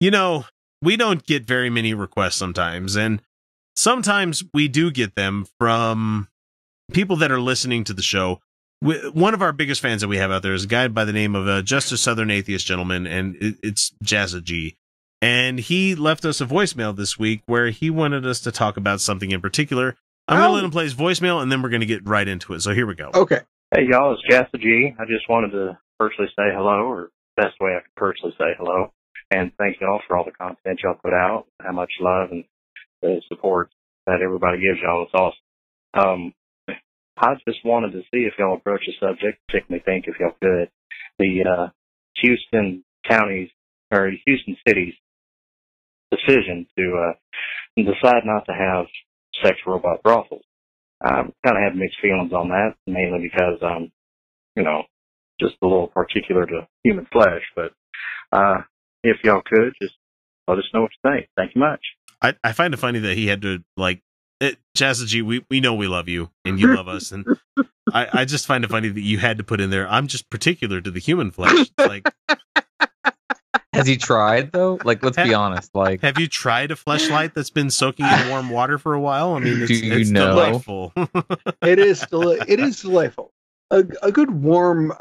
You know, we don't get very many requests sometimes, and sometimes we do get them from people that are listening to the show. One of our biggest fans that we have out there is a guy by the name of Just a Southern Atheist Gentleman, and it's Jazza G. And he left us a voicemail this week where he wanted us to talk about something in particular. I'm going to let him play his voicemail, and then we're going to get right into it. So here we go. Okay. Hey, y'all, it's Jazza G. I just wanted to personally say hello, or best way I could personally say hello. And thank y'all for all the content y'all put out, how much love and support that everybody gives y'all. It's awesome. I just wanted to see if y'all approach the subject, particularly think if y'all could, the Houston counties, or Houston city's decision to decide not to have sex robot brothels. I kind of have mixed feelings on that, mainly because I'm, just a little particular to human flesh. But if y'all could, just let us know what you think. Thank you much. I find it funny that he had to, Jazza G, we know we love you, and you love us, and I just find it funny that you had to put in there, I'm just particular to the human flesh. Like, has he tried, though? Let's be honest. Have you tried a fleshlight that's been soaking in warm water for a while? I mean, it's delightful. It is delightful. A good warm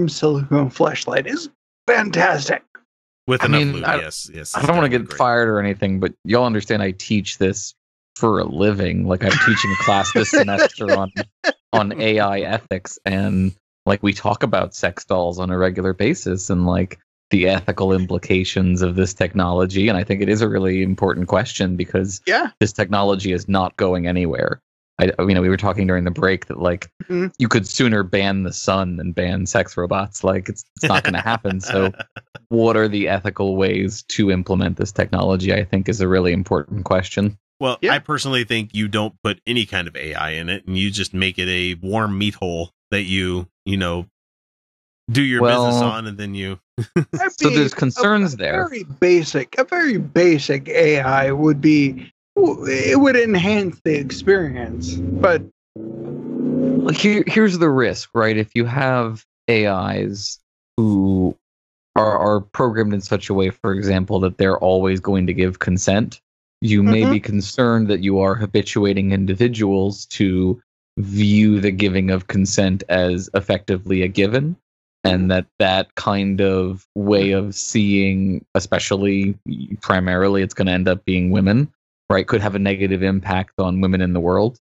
silicone fleshlight is fantastic. With enough lube, yes. I don't want to get fired or anything, but y'all understand I teach this for a living. I'm teaching a class this semester on AI ethics, and we talk about sex dolls on a regular basis, and the ethical implications of this technology. And I think it is a really important question because this technology is not going anywhere. We were talking during the break that you could sooner ban the sun than ban sex robots. It's not going to happen. So what are the ethical ways to implement this technology? I think is a really important question. Well, I personally think you don't put any kind of AI in it, and you just make it a warm meat hole that you do your business on, and then you. So there's concerns there. A very basic AI would be. It would enhance the experience, but here's the risk, right? If you have AIs who are programmed in such a way, for example, that they're always going to give consent, you may be concerned that you are habituating individuals to view the giving of consent as effectively a given, and that kind of way of seeing, especially primarily, it's going to end up being women. Right, could have a negative impact on women in the world.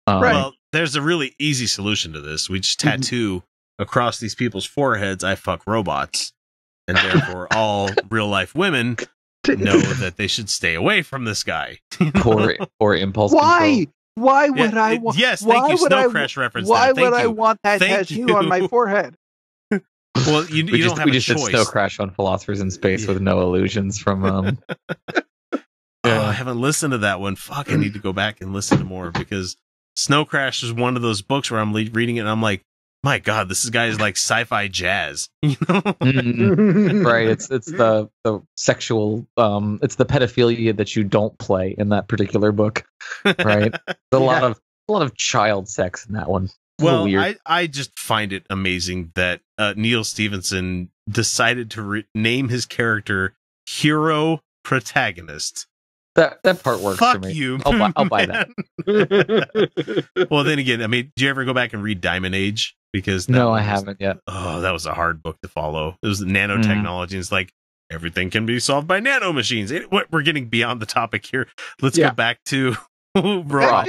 Well, there's a really easy solution to this. We just tattoo across these people's foreheads, I fuck robots. And therefore, all real-life women know that they should stay away from this guy. or impulse Why? control. Why would I? Yes, thank you, Snow Crash reference. Why would I want that tattoo on my forehead? Well, you don't have a choice. We just did Snow Crash on Philosophers in Space with no illusions from... I haven't listened to that one. Fuck, I need to go back and listen to more, because Snow Crash is one of those books where I'm reading it and I'm like, my God, this guy is like sci-fi jazz. Right? It's the sexual, it's the pedophilia that you don't play in that particular book. Right? A lot of child sex in that one. Well, I just find it amazing that Neil Stephenson decided to name his character Hero Protagonist. That part works Fuck for me. You, I'll buy that. Well, then again, I mean, do you ever go back and read Diamond Age? Because I haven't yet. Oh, that was a hard book to follow. It was nanotechnology, and it's like everything can be solved by nanomachines. We're getting beyond the topic here. Let's go back to robot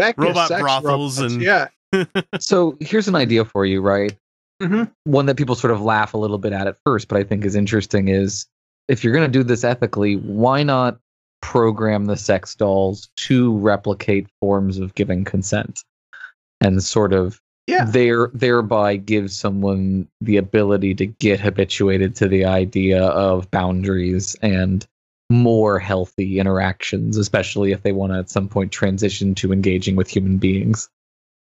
brothels and So here's an idea for you, right? One that people sort of laugh a little bit at first, but I think is interesting is, if you're going to do this ethically, why not program the sex dolls to replicate forms of giving consent, and sort of thereby give someone the ability to get habituated to the idea of boundaries and more healthy interactions, especially if they want to at some point transition to engaging with human beings.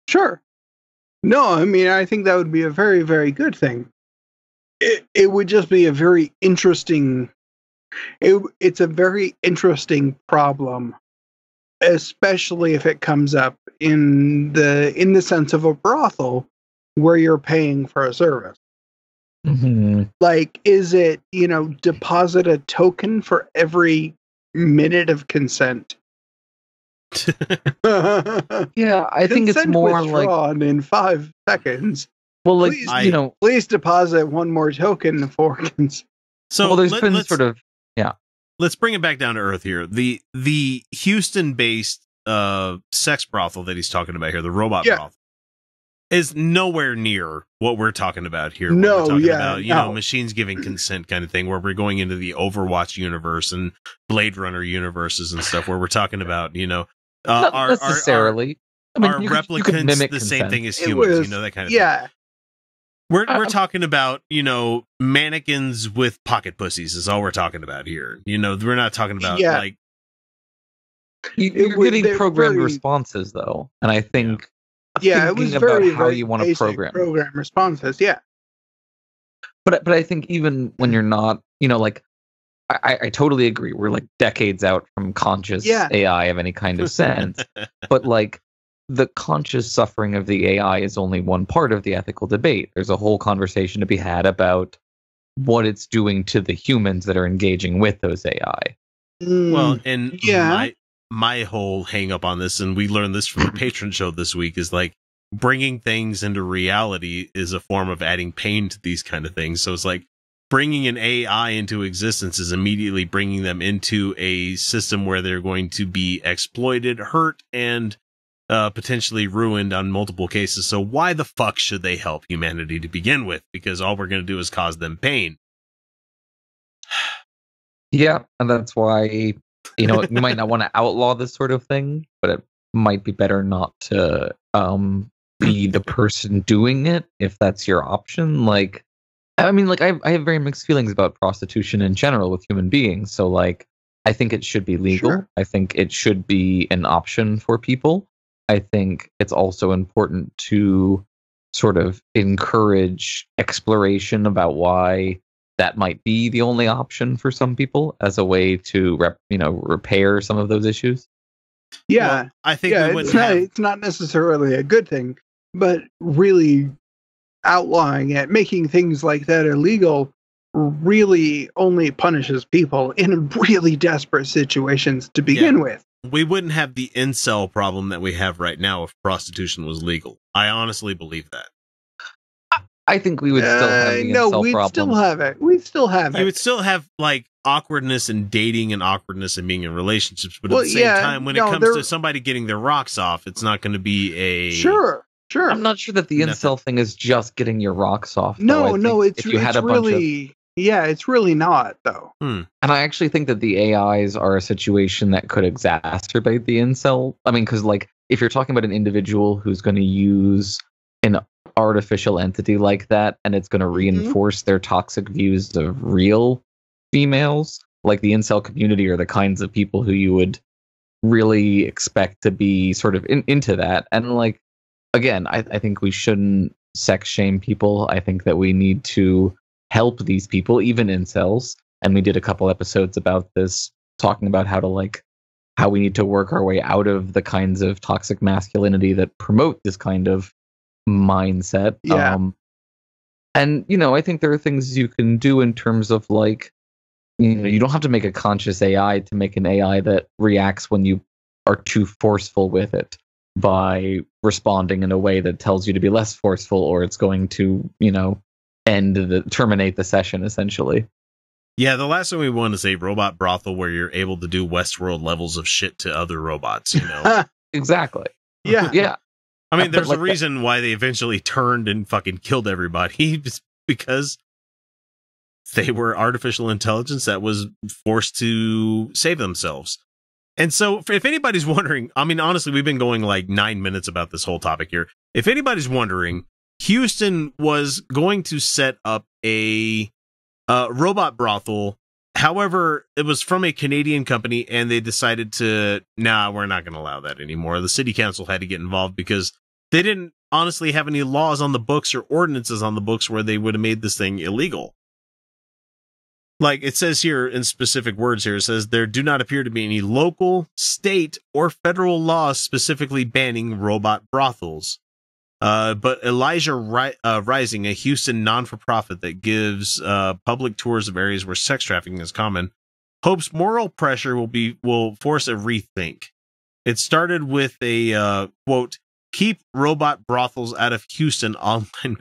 Sure. No, I mean, I think that would be a very, very good thing. It would just be a very interesting... It's a very interesting problem, especially if it comes up in the sense of a brothel where you're paying for a service. Like, is it, deposit a token for every minute of consent? Yeah, I think it's Consent more like, withdrawn in 5 seconds. well, like, Please, please deposit one more token for consent. So well, there's been sort of, let's bring it back down to earth here. The Houston-based sex brothel that he's talking about here, the robot brothel, is nowhere near what we're talking about here. No, we're talking yeah, about, machines giving consent kind of thing, where we're going into the Overwatch universe and Blade Runner universes and stuff, where we're talking about, not necessarily. Our replicants, the same thing as humans, that kind of thing. Yeah. We're talking about, mannequins with pocket pussies is all we're talking about here. We're not talking about like you're getting programmed responses though. And I think it was very, how you want to program responses, But I think even when you're not, like I totally agree. We're like decades out from conscious AI of any kind of sense. But like the conscious suffering of the AI is only one part of the ethical debate. There's a whole conversation to be had about what it's doing to the humans that are engaging with those AI. Well, and my whole hang up on this, and we learned this from the patron show this week, is like bringing things into reality is a form of adding pain to these kind of things. So it's like bringing an AI into existence is immediately bringing them into a system where they're going to be exploited, hurt, and potentially ruined on multiple cases. So why the fuck should they help humanity to begin with? Because all we're going to do is cause them pain. Yeah, and that's why, you might not want to outlaw this sort of thing, but it might be better not to be the person doing it if that's your option. Like, I mean, like, I have very mixed feelings about prostitution in general with human beings. So, like, I think it should be legal. Sure. I think it should be an option for people. I think it's also important to sort of encourage exploration about why that might be the only option for some people as a way to repair some of those issues. Yeah, well, I think it's not necessarily a good thing, but really outlawing it, making things like that illegal, really only punishes people in really desperate situations to begin with. We wouldn't have the incel problem that we have right now if prostitution was legal. I honestly believe that. I think we would still have the incel problem. Still have it. We'd still have it. You would still have like awkwardness in dating and awkwardness in being in relationships, but at the same time, when it comes to somebody getting their rocks off, it's not going to be a sure. I'm not sure that the incel thing is just getting your rocks off. No, it's really. Yeah, it's really not, though. And I actually think that the AIs are a situation that could exacerbate the incel. I mean, because, like, if you're talking about an individual who's going to use an artificial entity like that, and it's going to reinforce their toxic views of real females, like the incel community are the kinds of people who you would really expect to be sort of into that. And, like, again, I think we shouldn't sex shame people. I think that we need to help these people, even incels. And we did a couple episodes about this, talking about how we need to work our way out of the kinds of toxic masculinity that promote this kind of mindset. Yeah. And, I think there are things you can do in terms of, like, you don't have to make a conscious AI to make an AI that reacts when you are too forceful with it by responding in a way that tells you to be less forceful, or it's going to, terminate the session, essentially. Yeah, the last thing we want is a robot brothel where you're able to do Westworld levels of shit to other robots, Exactly. Yeah. Yeah. I mean, there's a reason why they eventually turned and fucking killed everybody. It's because they were artificial intelligence that was forced to save themselves. And so if anybody's wondering, I mean, honestly, we've been going like 9 minutes about this whole topic here. If anybody's wondering, Houston was going to set up a robot brothel. However, it was from a Canadian company, and they decided we're not going to allow that anymore. The city council had to get involved because they didn't honestly have any laws on the books or ordinances on the books where they would have made this thing illegal. Like it says here in specific words here, it says there do not appear to be any local, state, or federal laws specifically banning robot brothels. But Elijah Rising, a Houston non-for-profit that gives public tours of areas where sex trafficking is common, hopes moral pressure will force a rethink. It started with a quote, "Keep robot brothels out of Houston online."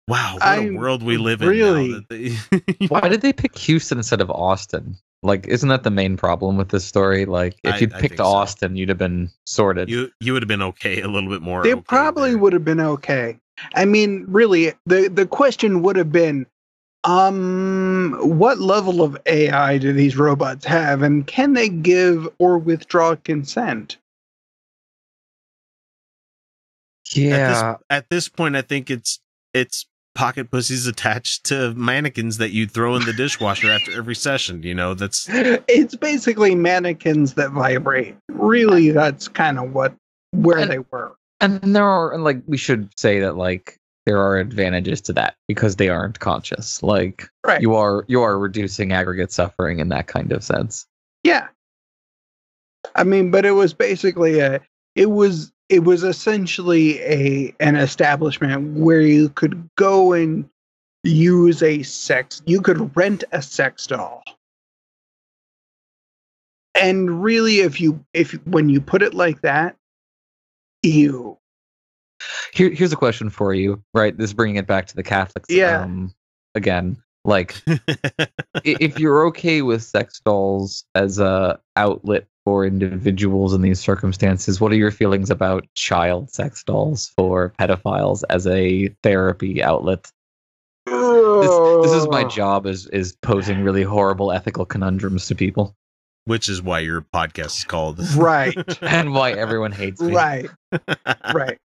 Wow, what a world we live in now. Why did they pick Houston instead of Austin? Like, isn't that the main problem with this story? Like, if you'd picked Austin, you'd have been sorted. You would have been okay, a little bit more. They probably would have been okay. I mean, really, the question would have been, what level of AI do these robots have, and can they give or withdraw consent? Yeah. At this point, I think it's pocket pussies attached to mannequins that you throw in the dishwasher after every session. It's basically mannequins that vibrate. Really, that's kind of where they were. And there are, like, we should say that, like, there are advantages to that because they aren't conscious. Like, right. you are reducing aggregate suffering in that kind of sense. Yeah. I mean, but it was basically it was essentially an establishment where you could go and use you could rent a sex doll. And really, when you put it like that, ew. Here's a question for you, right? This is bringing it back to the Catholics. Yeah. Again, like, if you're okay with sex dolls as a outlet for individuals in these circumstances, what are your feelings about child sex dolls for pedophiles as a therapy outlet? This is my job, is posing really horrible ethical conundrums to people. Which is why your podcast is called. Right. And why everyone hates me. Right. Right.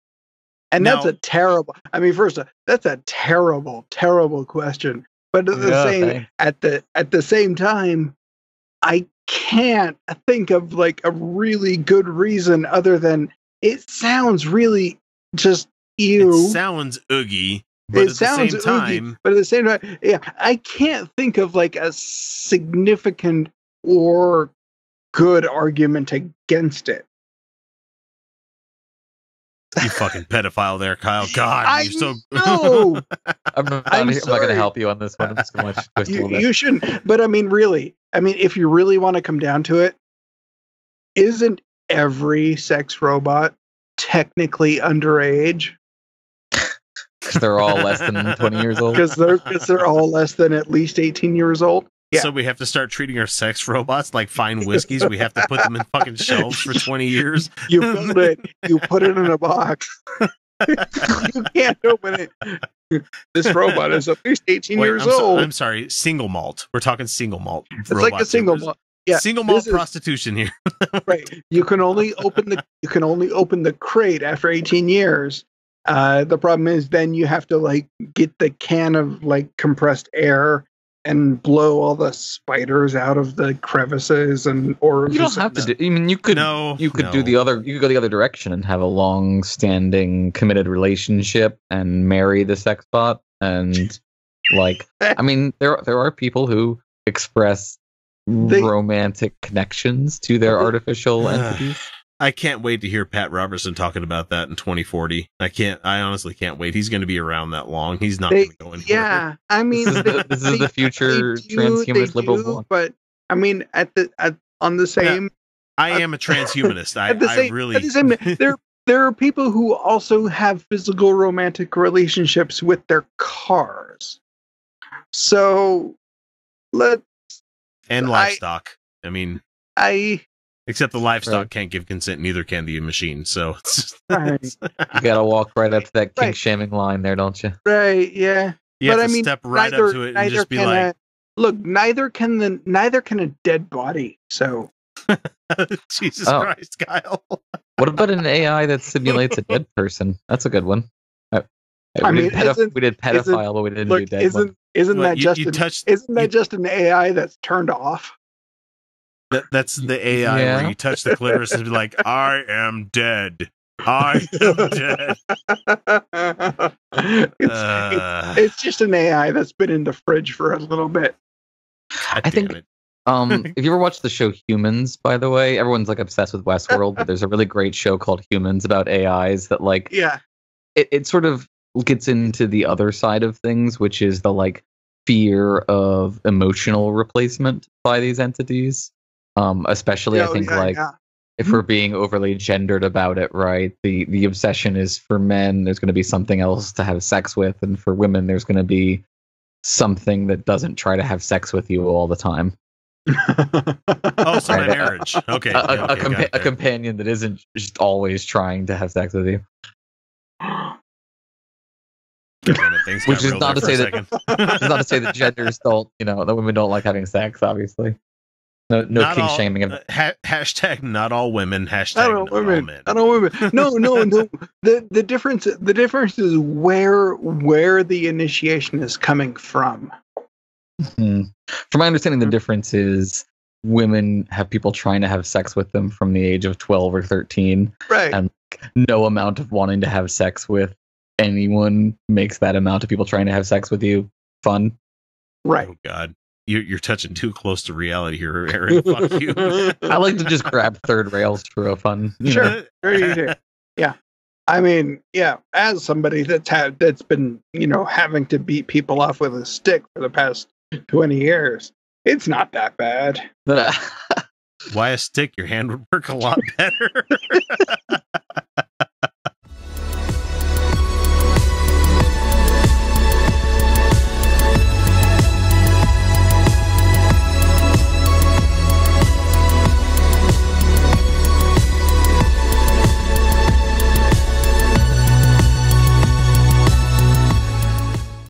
And that's a terrible, I mean, first, that's a terrible, terrible question. But at the same time, I can't think of like a really good reason other than it sounds really just ew. It sounds oogie, but at the same time, yeah, I can't think of like a significant or good argument against it. You fucking pedophile there, Kyle. God, you're so... No. I'm not going to help you on this one. I'm just going to twist a little bit. You shouldn't. But I mean, really, if you really want to come down to it, isn't every sex robot technically underage? Because they're all less than 20 years old? Because they're all less than at least 18 years old. Yeah. So we have to start treating our sex robots like fine whiskeys. We have to put them in fucking shelves for 20 years. You build it. You put it in a box. You can't open it. This robot is at least 18 years old. I'm sorry. Single malt. We're talking single malt. It's like a single malt. Yeah, single malt prostitution here. Right. You can only open the crate after 18 years. The problem is then you have to like get the can of like compressed air and blow all the spiders out of the crevices and orifices. You don't have to do. I mean, you could do the other. You could go the other direction and have a long-standing, committed relationship and marry the sex bot. And like, I mean, there are people who express romantic connections to their artificial entities. I can't wait to hear Pat Robertson talking about that in 2040. I honestly can't wait. He's going to be around that long. He's not going to go anywhere. Yeah, I mean, this is the future transhumanist liberal bloc. But I mean, on the same, I am a transhumanist. There are people who also have physical romantic relationships with their cars. So livestock. Except the livestock can't give consent, neither can the machine. So right. You gotta walk right up to that kink shaming line there, don't you? Right, yeah. You have to step right up to it and just be like, look, neither can a dead body. So Jesus Christ, Kyle. What about an AI that simulates a dead person? That's a good one. We did pedophile, but we didn't do dead one. Isn't that just an AI that's turned off? That's the AI where you touch the clitoris and be like, I am dead. I am dead. It's just an AI that's been in the fridge for a little bit. I think if you ever watched the show Humans, by the way, everyone's like obsessed with Westworld, but there's a really great show called Humans about AIs that it sort of gets into the other side of things, which is the like fear of emotional replacement by these entities. Especially I think if we're being overly gendered about it, right? The obsession is for men, there's going to be something else to have sex with, and for women, there's going to be something that doesn't try to have sex with you all the time. Oh, so my marriage. Okay. A companion that isn't just always trying to have sex with you. Which is not to say that genders don't, that women don't like having sex, obviously. No king shaming. Hashtag not all women. Hashtag not all women. Not all women. No. The difference is where the initiation is coming from. Mm-hmm. From my understanding, the difference is women have people trying to have sex with them from the age of 12 or 13. Right. And no amount of wanting to have sex with anyone makes that amount of people trying to have sex with you fun. Right. Oh, God. You're touching too close to reality here, Aaron. Fuck you. I like to just grab third rails for a fun. Sure you do. Yeah. I mean, yeah, as somebody that's been, having to beat people off with a stick for the past 20 years, it's not that bad. Why a stick? Your hand would work a lot better.